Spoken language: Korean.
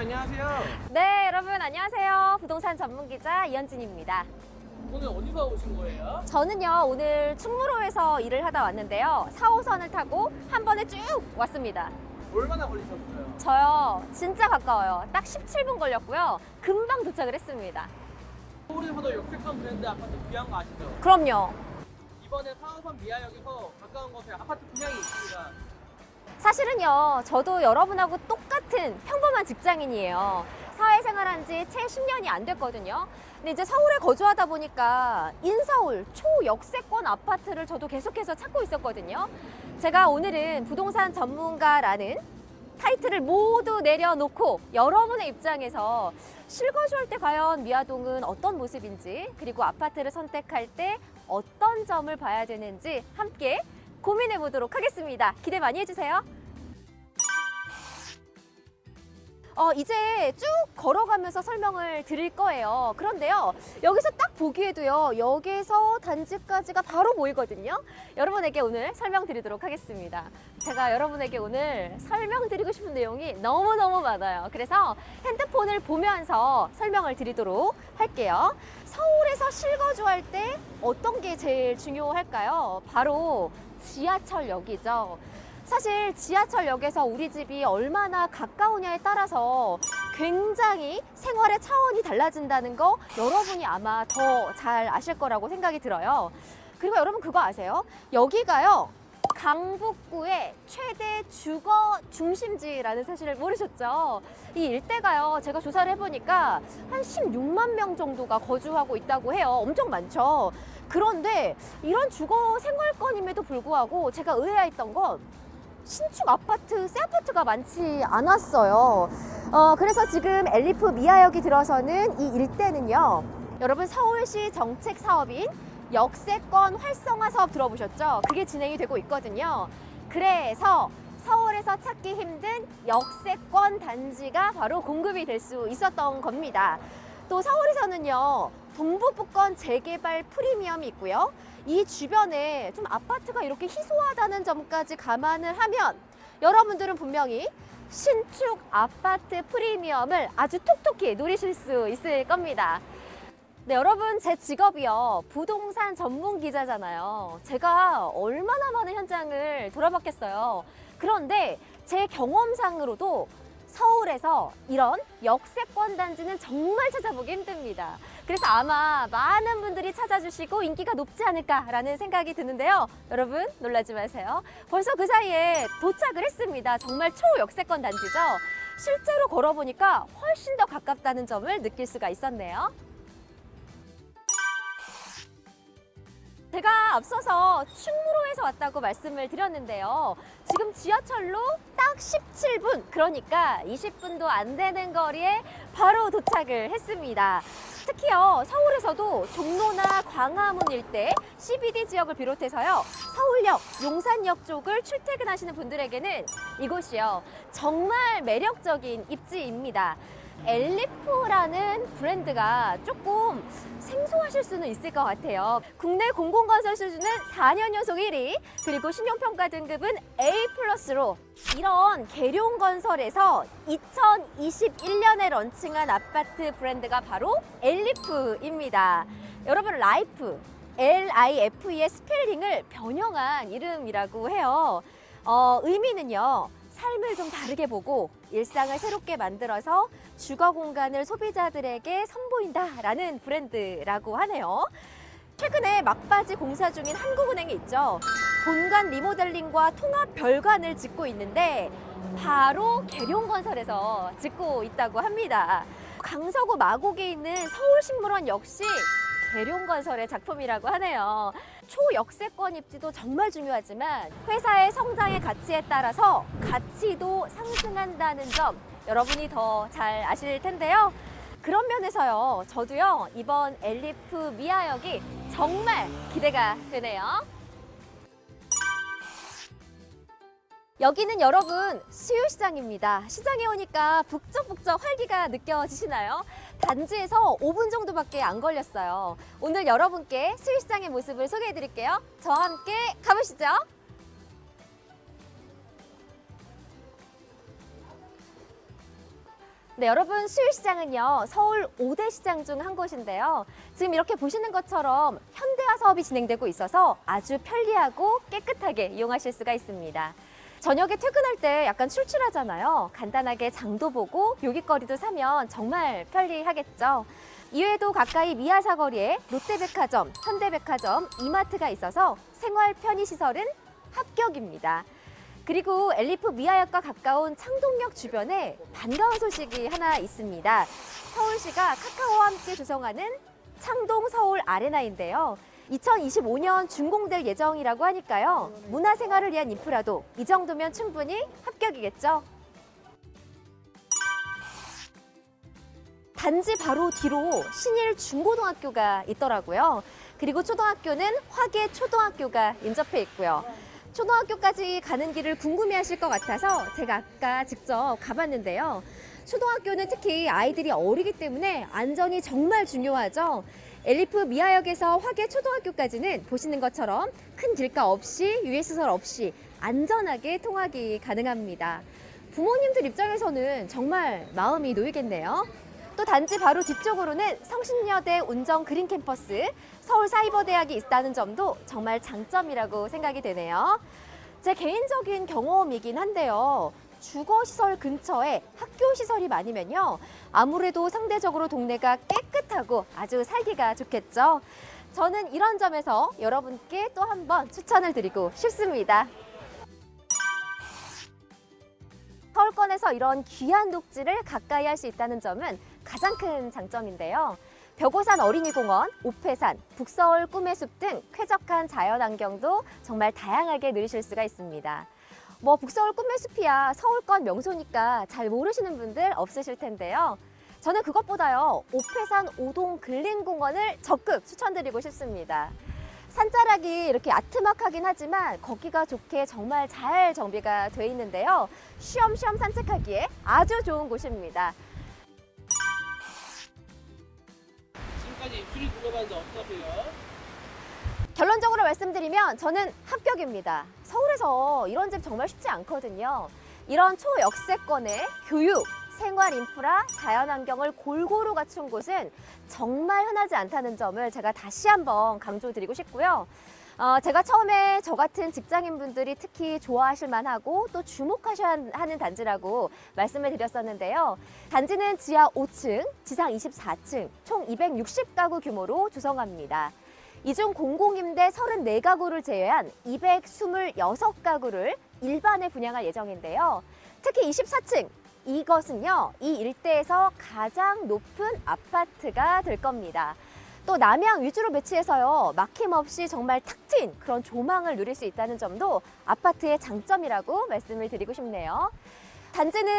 안녕하세요. 네, 여러분 안녕하세요. 부동산 전문 기자 이현진입니다. 오늘 어디서 오신 거예요? 저는요, 오늘 충무로에서 일을 하다 왔는데요. 4호선을 타고 한 번에 쭉 왔습니다. 얼마나 걸리셨어요? 저요, 진짜 가까워요. 딱 17분 걸렸고요. 금방 도착을 했습니다. 서울에서도 역세권 브랜드 아파트 귀한 거 아시죠? 그럼요. 이번에 4호선 미아역에서 가까운 곳에 아파트 분양이 있습니다. 사실은요, 저도 여러분하고 똑같은 평범한 직장인이에요. 사회생활한 지 채 10년이 안 됐거든요. 근데 이제 서울에 거주하다 보니까 인서울 초역세권 아파트를 저도 계속해서 찾고 있었거든요. 제가 오늘은 부동산 전문가라는 타이틀을 모두 내려놓고 여러분의 입장에서 실거주할 때 과연 미아동은 어떤 모습인지, 그리고 아파트를 선택할 때 어떤 점을 봐야 되는지 함께 고민해 보도록 하겠습니다. 기대 많이 해주세요. 이제 쭉 걸어가면서 설명을 드릴 거예요. 그런데요, 여기서 딱 보기에도요, 역에서 단지까지가 바로 보이거든요. 여러분에게 오늘 설명드리도록 하겠습니다. 제가 여러분에게 오늘 설명드리고 싶은 내용이 너무너무 많아요. 그래서 핸드폰을 보면서 설명을 드리도록 할게요. 서울에서 실거주할 때 어떤 게 제일 중요할까요? 바로 지하철역이죠. 사실 지하철역에서 우리 집이 얼마나 가까우냐에 따라서 굉장히 생활의 차원이 달라진다는 거 여러분이 아마 더 잘 아실 거라고 생각이 들어요. 그리고 여러분 그거 아세요? 여기가요, 강북구의 최대 주거 중심지라는 사실을 모르셨죠? 이 일대가요, 제가 조사를 해보니까 한 16만 명 정도가 거주하고 있다고 해요. 엄청 많죠? 그런데 이런 주거 생활권임에도 불구하고 제가 의아했던 건 신축 아파트, 새 아파트가 많지 않았어요. 그래서 지금 엘리프 미아역이 들어서는 이 일대는요, 여러분 서울시 정책 사업인 역세권 활성화 사업 들어보셨죠? 그게 진행이 되고 있거든요. 그래서 서울에서 찾기 힘든 역세권 단지가 바로 공급이 될 수 있었던 겁니다. 또 서울에서는요, 동부부권 재개발 프리미엄이 있고요. 이 주변에 좀 아파트가 이렇게 희소하다는 점까지 감안을 하면 여러분들은 분명히 신축 아파트 프리미엄을 아주 톡톡히 누리실 수 있을 겁니다. 네, 여러분 제 직업이요, 부동산 전문 기자잖아요. 제가 얼마나 많은 현장을 돌아봤겠어요. 그런데 제 경험상으로도 서울에서 이런 역세권 단지는 정말 찾아보기 힘듭니다. 그래서 아마 많은 분들이 찾아주시고 인기가 높지 않을까라는 생각이 드는데요. 여러분 놀라지 마세요. 벌써 그 사이에 도착을 했습니다. 정말 초역세권 단지죠. 실제로 걸어보니까 훨씬 더 가깝다는 점을 느낄 수가 있었네요. 제가 앞서서 충무로에서 왔다고 말씀을 드렸는데요. 지금 지하철로 딱 17분, 그러니까 20분도 안 되는 거리에 바로 도착을 했습니다. 특히요, 서울에서도 종로나 광화문 일대, CBD 지역을 비롯해서요, 서울역, 용산역 쪽을 출퇴근하시는 분들에게는 이곳이요, 정말 매력적인 입지입니다. 엘리프라는 브랜드가 조금 생소하실 수는 있을 것 같아요. 국내 공공건설 수준은 4년 연속 1위, 그리고 신용평가 등급은 A+로 이런 계룡건설에서 2021년에 런칭한 아파트 브랜드가 바로 엘리프입니다. 여러분, 라이프, LIFE의 스펠링을 변형한 이름이라고 해요. 의미는요, 삶을 좀 다르게 보고 일상을 새롭게 만들어서 주거 공간을 소비자들에게 선보인다라는 브랜드라고 하네요. 최근에 막바지 공사 중인 한국은행이 있죠. 본관 리모델링과 통합 별관을 짓고 있는데 바로 계룡건설에서 짓고 있다고 합니다. 강서구 마곡에 있는 서울식물원 역시 계룡건설의 작품이라고 하네요. 초역세권 입지도 정말 중요하지만 회사의 성장의 가치에 따라서 가치도 상승한다는 점 여러분이 더 잘 아실 텐데요. 그런 면에서요, 저도요, 이번 엘리프 미아역이 정말 기대가 되네요. 여기는 여러분 수유시장입니다. 시장에 오니까 북적북적 활기가 느껴지시나요? 단지에서 5분 정도밖에 안 걸렸어요. 오늘 여러분께 수유시장의 모습을 소개해 드릴게요. 저와 함께 가보시죠. 네, 여러분 수유시장은요 서울 5대 시장 중 한 곳인데요. 지금 이렇게 보시는 것처럼 현대화 사업이 진행되고 있어서 아주 편리하고 깨끗하게 이용하실 수가 있습니다. 저녁에 퇴근할 때 약간 출출하잖아요. 간단하게 장도 보고 요깃거리도 사면 정말 편리하겠죠. 이외에도 가까이 미아사거리에 롯데백화점, 현대백화점, 이마트가 있어서 생활 편의시설은 합격입니다. 그리고 엘리프 미아역과 가까운 창동역 주변에 반가운 소식이 하나 있습니다. 서울시가 카카오와 함께 조성하는 창동 서울 아레나인데요. 2025년 준공될 예정이라고 하니까요. 문화생활을 위한 인프라도 이 정도면 충분히 합격이겠죠. 단지 바로 뒤로 신일 중고등학교가 있더라고요. 그리고 초등학교는 화계 초등학교가 인접해 있고요. 초등학교까지 가는 길을 궁금해하실 것 같아서 제가 아까 직접 가봤는데요. 초등학교는 특히 아이들이 어리기 때문에 안전이 정말 중요하죠. 엘리프 미아역에서 화계 초등학교까지는 보시는 것처럼 큰 길가 없이 유해시설 없이 안전하게 통학이 가능합니다. 부모님들 입장에서는 정말 마음이 놓이겠네요. 또 단지 바로 뒤쪽으로는 성신여대 운정 그린 캠퍼스, 서울사이버대학이 있다는 점도 정말 장점이라고 생각이 되네요. 제 개인적인 경험이긴 한데요. 주거시설 근처에 학교시설이 많으면요. 아무래도 상대적으로 동네가 깨끗하고 아주 살기가 좋겠죠. 저는 이런 점에서 여러분께 또 한 번 추천을 드리고 싶습니다. 서울권에서 이런 귀한 녹지를 가까이 할 수 있다는 점은 가장 큰 장점인데요. 벽오산 어린이공원, 옥회산, 북서울 꿈의 숲 등 쾌적한 자연환경도 정말 다양하게 누리실 수가 있습니다. 북서울 꿈의 숲이야 서울권 명소니까 잘 모르시는 분들 없으실 텐데요. 저는 그것보다요, 옥회산 오동 근린공원을 적극 추천드리고 싶습니다. 산자락이 이렇게 아트막하긴 하지만 걷기가 좋게 정말 잘 정비가 돼 있는데요. 쉬엄쉬엄 산책하기에 아주 좋은 곳입니다. 지금까지 입술이 둘러봤는데 어떠세요? 결론적으로 말씀드리면 저는 합격입니다. 서울에서 이런 집 정말 쉽지 않거든요. 이런 초역세권의 교육, 생활 인프라, 자연환경을 골고루 갖춘 곳은 정말 흔하지 않다는 점을 제가 다시 한번 강조드리고 싶고요. 제가 처음에 저 같은 직장인분들이 특히 좋아하실 만하고 또 주목하셔야 하는 단지라고 말씀을 드렸었는데요. 단지는 지하 5층, 지상 24층, 총 260가구 규모로 조성합니다. 이 중 공공임대 34가구를 제외한 226가구를 일반에 분양할 예정인데요. 특히 24층, 이것은요, 이 일대에서 가장 높은 아파트가 될 겁니다. 또 남향 위주로 배치해서요, 막힘없이 정말 탁 트인 그런 조망을 누릴 수 있다는 점도 아파트의 장점이라고 말씀을 드리고 싶네요. 단지는